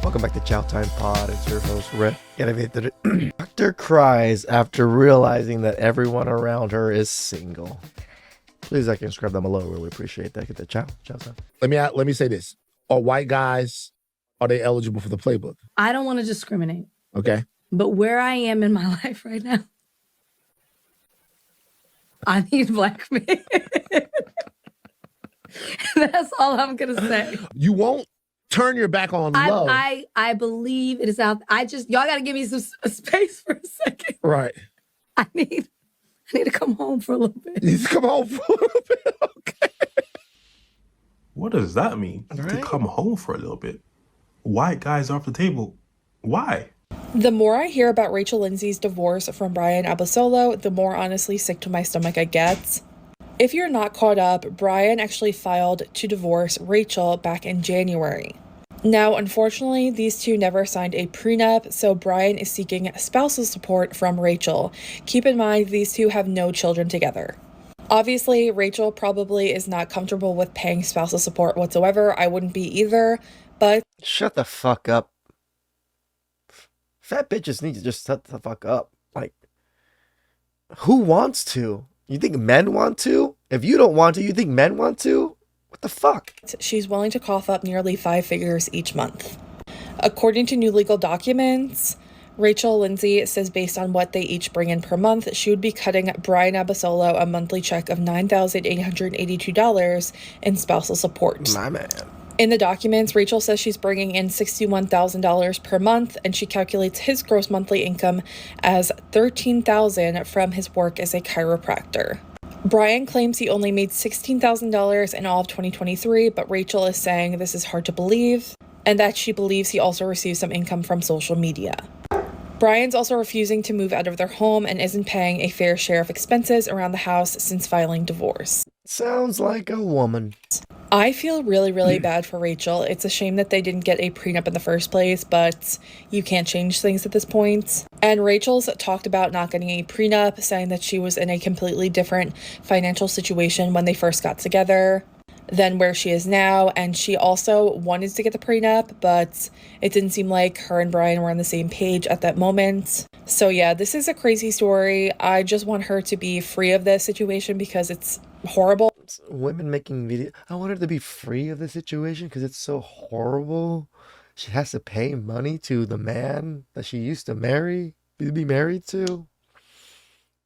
Welcome back to Chow Time Pod. It's your host, Rick. Doctor cries after realizing that everyone around her is single. Please like and subscribe down below. Really appreciate that. Get the chow time. Let me say this. Are white guys, are they eligible for the playbook? I don't want to discriminate. Okay. But where I am in my life right now, I need black men. That's all I'm going to say. You won't turn your back on love. I believe it is out. Y'all got to give me some space for a second. Right. I need to come home for a little bit. You need to come home for a little bit. Okay. What does that mean? Right. To come home for a little bit? White guys off the table. Why? The more I hear about Rachel Lindsay's divorce from Brian Abasolo, the more honestly sick to my stomach I get. If you're not caught up, Brian actually filed to divorce Rachel back in January. Now, unfortunately, these two never signed a prenup, so Brian is seeking spousal support from Rachel. Keep in mind, these two have no children together. Obviously, Rachel probably is not comfortable with paying spousal support whatsoever. I wouldn't be either, but... Shut the fuck up. Fat bitches need to just shut the fuck up. Like, who wants to? You think men want to? If you don't want to, you think men want to? What the fuck? She's willing to cough up nearly 5 figures each month. According to new legal documents, Rachel Lindsay says based on what they each bring in per month, she would be cutting Brian Abasolo a monthly check of $9,882 in spousal support. My man. In the documents, Rachel says she's bringing in $61,000 per month, and she calculates his gross monthly income as $13,000 from his work as a chiropractor. Brian claims he only made $16,000 in all of 2023, but Rachel is saying this is hard to believe, and that she believes he also receives some income from social media. Brian's also refusing to move out of their home and isn't paying a fair share of expenses around the house since filing divorce. Sounds like a woman. I feel really bad for Rachel. It's a shame that they didn't get a prenup in the first place, but you can't change things at this point. And Rachel's talked about not getting a prenup, saying that she was in a completely different financial situation when they first got together than where she is now, and she also wanted to get the prenup, but it didn't seem like her and Brian were on the same page at that moment. So yeah, this is a crazy story. I just want her to be free of this situation because it's horrible. Women making videos. I want her to be free of the situation because it's so horrible. She has to pay money to the man that she used to be married to.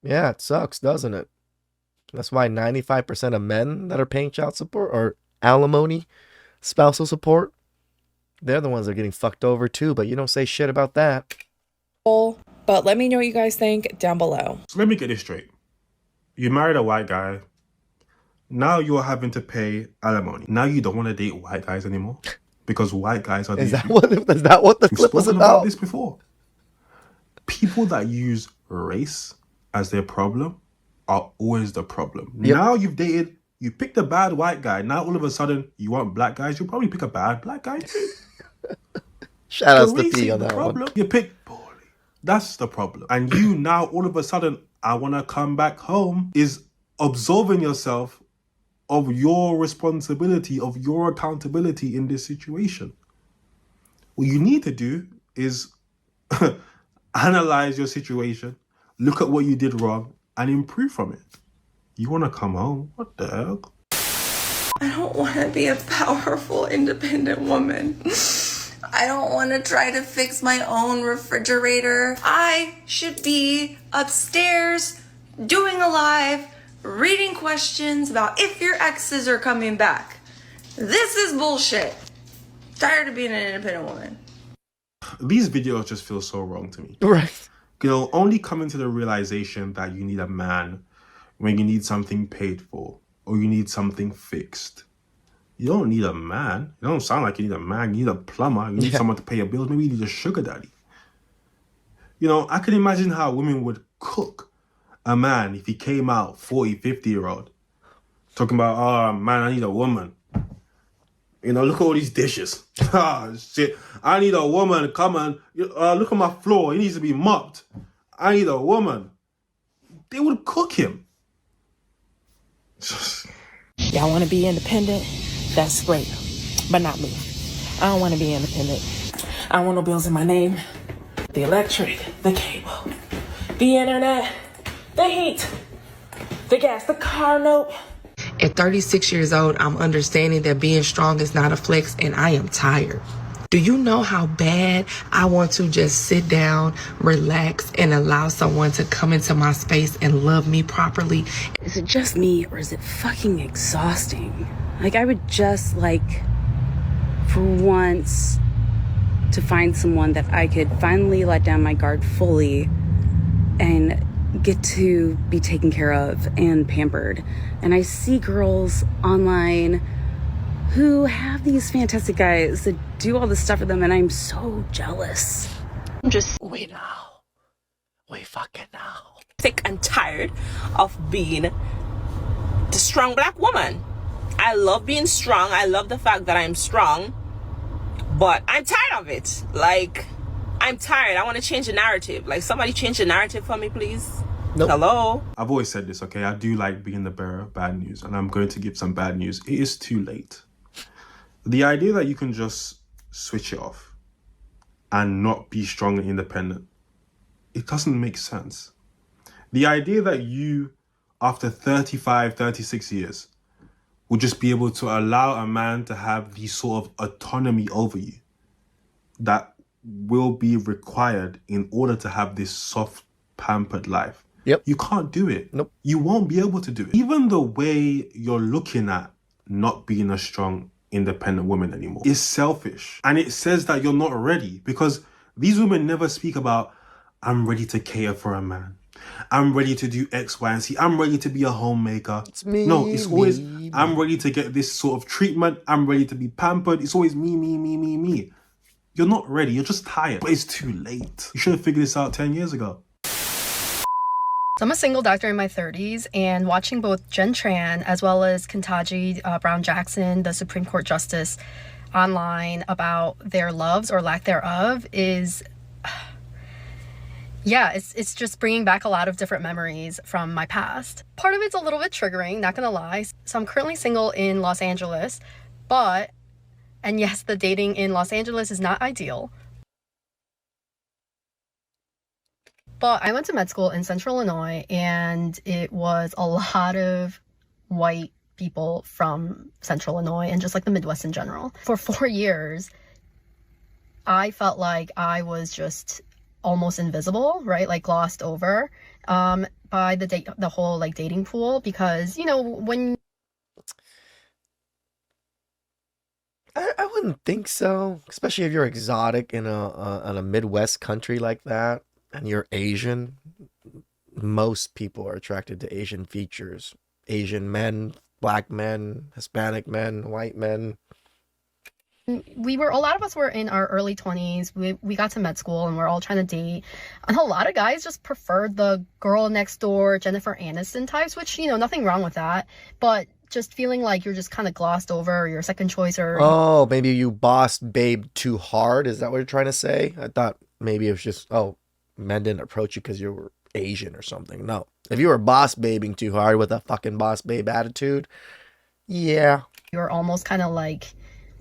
Yeah, it sucks, doesn't it? That's why 95% of men that are paying child support or alimony, spousal support, they're the ones that are getting fucked over too, but you don't say shit about that. But let me know what you guys think down below. So let me get this straight. You married a white guy. Now you're having to pay alimony. Now you don't want to date white guys anymore because white guys are... Is that what the clip was about? This before. People that use race as their problem are always the problem. Yep. Now you've dated, you picked a bad white guy. Now all of a sudden you want black guys. You'll probably pick a bad black guy too. Shout out to P on that problem. One. You pick poorly. That's the problem. And you now all of a sudden, I want to come back home, is absolving yourself of your responsibility, of your accountability in this situation. What you need to do is analyze your situation, look at what you did wrong, and improve from it. You want to come home? What the hell? I don't want to be a powerful, independent woman. I don't want to try to fix my own refrigerator. I should be upstairs, doing a live, reading questions about if your exes are coming back. This is bullshit. Tired of being an independent woman. These videos just feel so wrong to me. Right. You'll only come into the realization that you need a man when you need something paid for or you need something fixed. You don't need a man. You don't sound like you need a man. You need a plumber. You need someone to pay your bills. Maybe you need a sugar daddy. You know, I can imagine how women would cook a man if he came out 40, 50-year-old talking about, oh, man, I need a woman. You know, look at all these dishes. Ah, shit. I need a woman to come and look at my floor. It needs to be mopped. I need a woman. They would cook him. Y'all want to be independent? That's great. But not me. I don't want to be independent. I don't want no bills in my name. The electric, the cable, the internet, the heat, the gas, the car note. At 36 years old, I'm understanding that being strong is not a flex, and I am tired. Do you know how bad I want to just sit down, relax, and allow someone to come into my space and love me properly? Is it just me, or is it fucking exhausting? Like, I would just like, for once, to find someone that I could finally let down my guard fully and get to be taken care of and pampered. And I see girls online who have these fantastic guys that do all this stuff for them, and I'm so jealous. I'm just We know. We fucking know. sick and tired of being the strong black woman. I love being strong. I love the fact that I'm strong, but I'm tired of it. Like, I'm tired. I want to change the narrative. Like, somebody change the narrative for me, please. Nope. Hello? I've always said this, okay? I do like being the bearer of bad news, and I'm going to give some bad news. It is too late. The idea that you can just switch it off and not be strong and independent, it doesn't make sense. The idea that you, after 35, 36 years, will just be able to allow a man to have the sort of autonomy over you that will be required in order to have this soft, pampered life. Yep. You can't do it. Nope. You won't be able to do it. Even the way you're looking at not being a strong, independent woman anymore is selfish. And it says that you're not ready, because these women never speak about, I'm ready to cater for a man. I'm ready to do X, Y, and Z. I'm ready to be a homemaker. It's me. No, it's always, me. I'm ready to get this sort of treatment. I'm ready to be pampered. It's always me, me, me, me, me. You're not ready. You're just tired. But it's too late. You should have figured this out 10 years ago. So I'm a single doctor in my 30s, and watching both Jen Tran as well as Ketanji Brown Jackson, the Supreme Court Justice, online about their loves or lack thereof is, yeah, it's just bringing back a lot of different memories from my past. Part of it's a little bit triggering, not gonna lie. So I'm currently single in Los Angeles, and yes, the dating in Los Angeles is not ideal. But I went to med school in Central Illinois, and it was a lot of white people from Central Illinois and just like the Midwest in general. For 4 years, I felt like I was just almost invisible, right? Like glossed over by the whole like dating pool, because, you know, when... I wouldn't think so, especially if you're exotic in a Midwest country like that. And you're Asian, most people are attracted to Asian features. Asian men, black men, Hispanic men, white men. A lot of us were in our early 20s. We got to med school and we're all trying to date. And a lot of guys just preferred the girl next door, Jennifer Aniston types, which, you know, nothing wrong with that. But just feeling like you're just kind of glossed over, or your second choice, or... Oh, maybe you bossed babe too hard. Is that what you're trying to say? I thought maybe it was just, men didn't approach you because you were Asian or something. No. If you were boss babing too hard with a fucking boss babe attitude, yeah. You're almost kind of like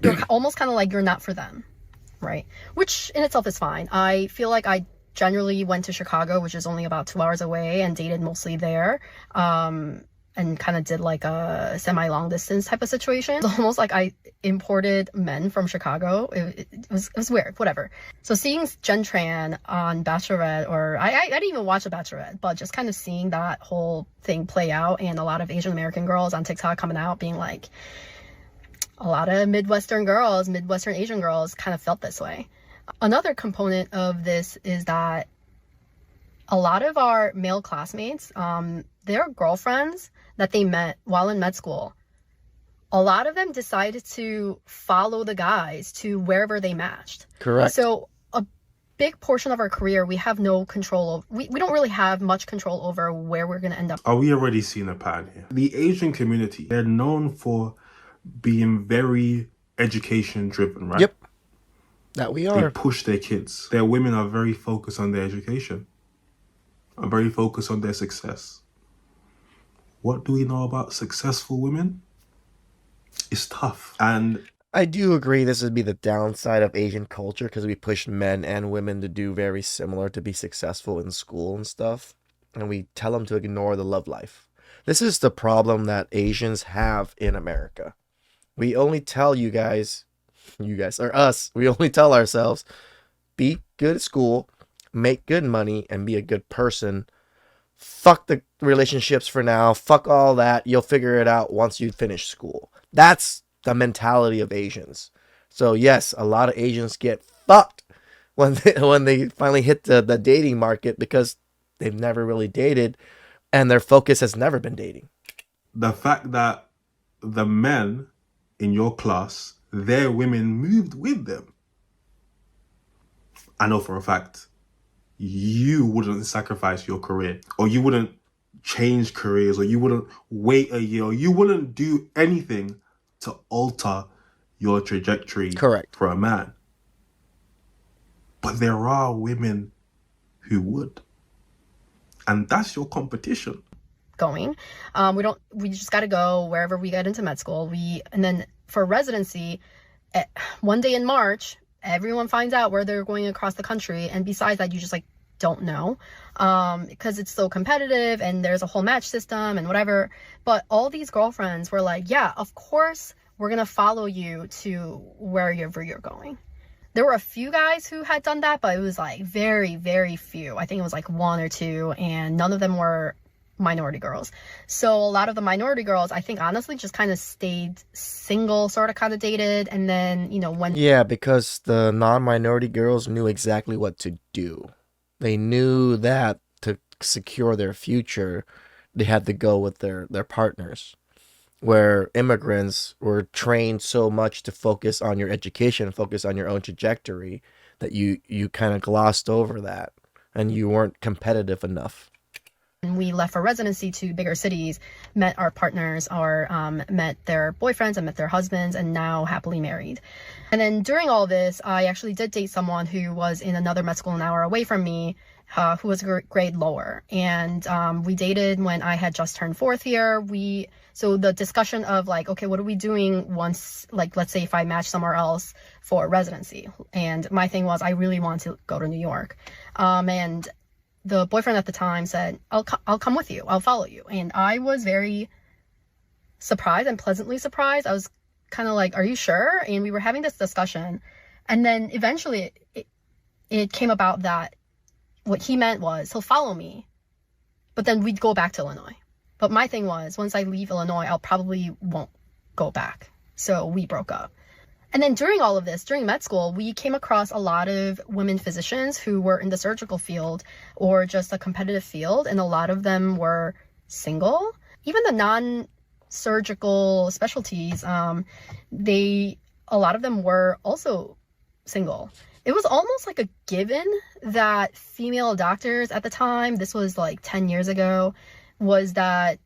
you're not for them, right? Which in itself is fine. I feel like I generally went to Chicago, which is only about 2 hours away, and dated mostly there. And kind of did like a semi-long distance type of situation. It's almost like I imported men from Chicago. It was weird, whatever. So seeing Jen Tran on Bachelorette, or I didn't even watch The Bachelorette, but just kind of seeing that whole thing play out, and a lot of Asian American girls on TikTok coming out being like, a lot of Midwestern Asian girls kind of felt this way. Another component of this is that a lot of our male classmates, their girlfriends that they met while in med school, a lot of them decided to follow the guys to wherever they matched. Correct. So a big portion of our career, we have no control over. We don't really have much control over where we're going to end up. Are we already seeing a pattern here? The Asian community, they're known for being very education driven, right? Yep. That we are. They push their kids. Their women are very focused on their education, are very focused on their success. What do we know about successful women? It's tough. And I do agree this would be the downside of Asian culture because we push men and women to do very similar to be successful in school and stuff. And we tell them to ignore the love life. This is the problem that Asians have in America. We only tell you guys, or us, we only tell ourselves, be good at school, make good money, and be a good person. Fuck the relationships for now. Fuck all that. You'll figure it out once you finish school. That's the mentality of Asians. So yes, a lot of Asians get fucked when they finally hit the dating market because they've never really dated and their focus has never been dating. The fact that the men in your class, their women moved with them. I know for a fact you wouldn't sacrifice your career, or you wouldn't change careers, or you wouldn't wait a year, or you wouldn't do anything to alter your trajectory Correct. for a man. But there are women who would. And that's your competition. Going. We just got to go wherever we get into med school. And then for residency, one day in March, everyone finds out where they're going across the country. And besides that, you just like don't know, because it's so competitive and there's a whole match system and whatever. But all these girlfriends were like, yeah, of course, we're going to follow you to wherever you're going. There were a few guys who had done that, but it was like very, very few. I think it was like one or two, and none of them were minority girls. So a lot of the minority girls, I think honestly just kind of stayed single, sort of kind of dated, and then, you know, when... Yeah, because the non-minority girls knew exactly what to do. They knew that to secure their future, they had to go with their partners. Where immigrants were trained so much to focus on your education, focus on your own trajectory, that you kind of glossed over that and you weren't competitive enough. And we left for residency to bigger cities, met our partners, met their boyfriends and met their husbands, and now happily married. And then during all this, I actually did date someone who was in another med school an hour away from me, who was a grade lower. And we dated when I had just turned fourth year. So the discussion of like, okay, what are we doing once, like, let's say if I match somewhere else for residency? And my thing was, I really want to go to New York. And the boyfriend at the time said, I'll come with you. I'll follow you. And I was very surprised and pleasantly surprised. I was kind of like, are you sure? And we were having this discussion. And then eventually it came about that what he meant was he'll follow me, but then we'd go back to Illinois. But my thing was, once I leave Illinois, I'll probably won't go back. So we broke up. And then during all of this, during med school, we came across a lot of women physicians who were in the surgical field or just a competitive field. And a lot of them were single. Even the non-surgical specialties, a lot of them were also single. It was almost like a given that female doctors at the time, this was like 10 years ago, was that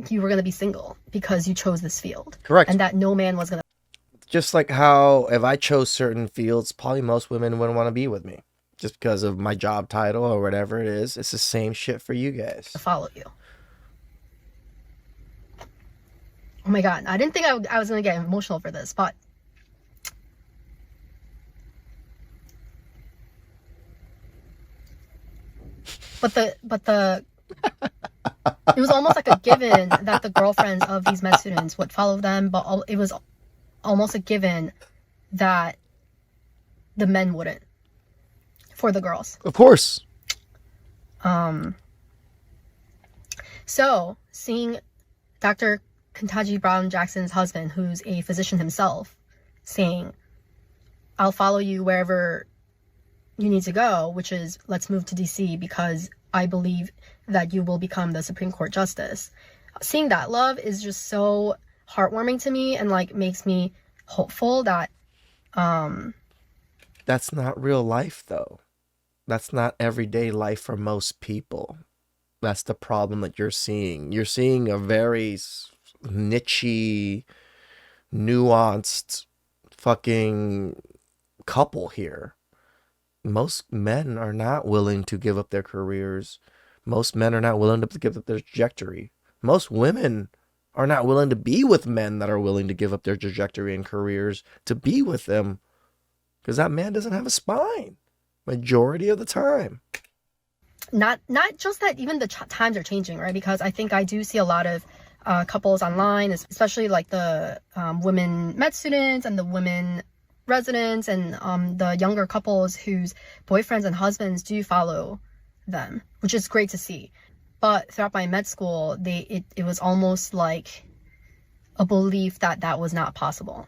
you were going to be single because you chose this field. Correct. And that no man was going to. Just like how if I chose certain fields, probably most women wouldn't want to be with me just because of my job title or whatever it is. It's the same shit for you guys. Follow you. Oh my God. I didn't think I was going to get emotional for this, but it was almost like a given that the girlfriends of these med students would follow them, but it was almost a given that the men wouldn't for the girls. Of course. So seeing Dr. Kentaji Brown Jackson's husband, who's a physician himself, saying, I'll follow you wherever you need to go, which is let's move to DC because I believe that you will become the Supreme Court Justice. Seeing that love is just so heartwarming to me and like makes me hopeful that that's not real life though. That's not everyday life for most people. That's the problem that you're seeing. You're seeing a very niche-y, nuanced fucking couple here. Most men are not willing to give up their careers. Most men are not willing to give up their trajectory. Most women are not willing to be with men that are willing to give up their trajectory and careers to be with them, because that man doesn't have a spine majority of the time. Not just that, even the times are changing, right? Because I think I do see a lot of couples online, especially like the women med students and the women residents and the younger couples whose boyfriends and husbands do follow them, which is great to see. But throughout my med school, it was almost like a belief that that was not possible.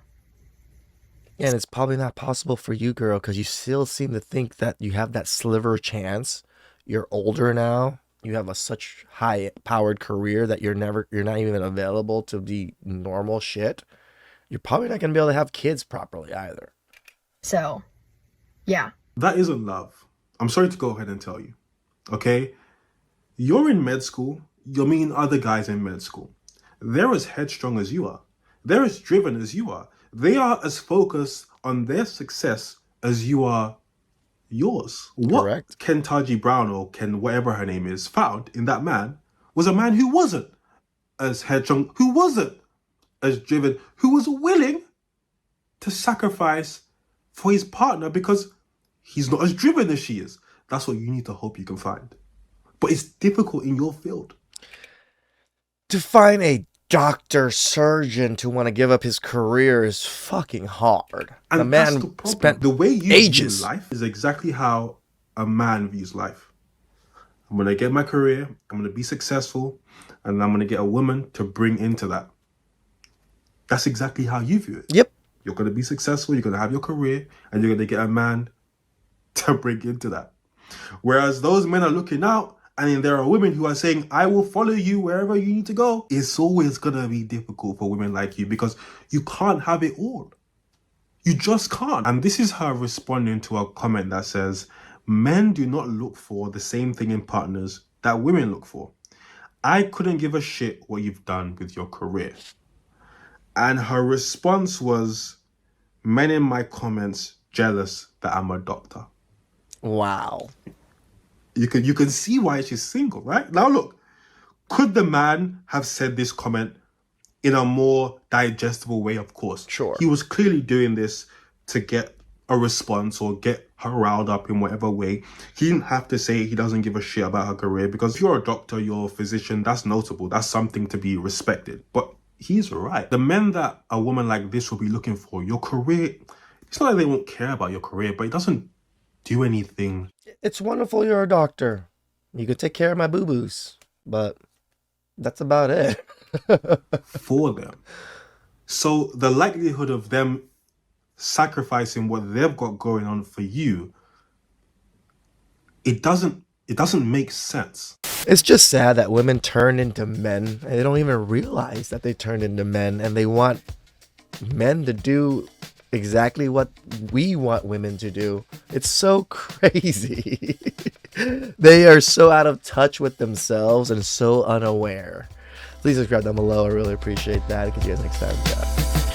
And it's probably not possible for you, girl, because you still seem to think that you have that sliver chance. You're older now. You have such high-powered career that you're not even available to be normal shit. You're probably not going to be able to have kids properly either. So, yeah. That isn't love. I'm sorry to go ahead and tell you. Okay? You're in med school. You're meeting other guys in med school. They're as headstrong as you are. They're as driven as you are. They are as focused on their success as you are yours. What Correct. Kentaji Brown, or Ken whatever her name is, found in that man was a man who wasn't as headstrong, who wasn't as driven, who was willing to sacrifice for his partner because he's not as driven as she is. That's what you need to hope you can find. But it's difficult in your field. To find a doctor, surgeon to want to give up his career is fucking hard. And the that's man the problem. spent The way you ages. view life is exactly how a man views life. I'm going to get my career, I'm going to be successful, and I'm going to get a woman to bring into that. That's exactly how you view it. Yep. You're going to be successful, you're going to have your career, and you're going to get a man to bring into that. Whereas those men are looking out, and then there are women who are saying, I will follow you wherever you need to go. It's always going to be difficult for women like you because you can't have it all. You just can't. And this is her responding to a comment that says, men do not look for the same thing in partners that women look for. I couldn't give a shit what you've done with your career. And her response was, men in my comments jealous that I'm a doctor. Wow. You can see why she's single, right? Now look, could the man have said this comment in a more digestible way? Of course. Sure. He was clearly doing this to get a response or get her riled up in whatever way. He didn't have to say he doesn't give a shit about her career, because if you're a doctor, you're a physician, that's notable. That's something to be respected. But he's right. The men that a woman like this will be looking for, your career, it's not like they won't care about your career, but it doesn't do anything. It's wonderful you're a doctor. You could take care of my boo-boos, but that's about it. For them. So the likelihood of them sacrificing what they've got going on for you, it doesn't make sense. It's just sad that women turn into men and they don't even realize that they turned into men, and they want men to do exactly what we want women to do. It's so crazy. They are so out of touch with themselves and so unaware. Please subscribe down below. I really appreciate that. I'll catch you guys next time. Yeah.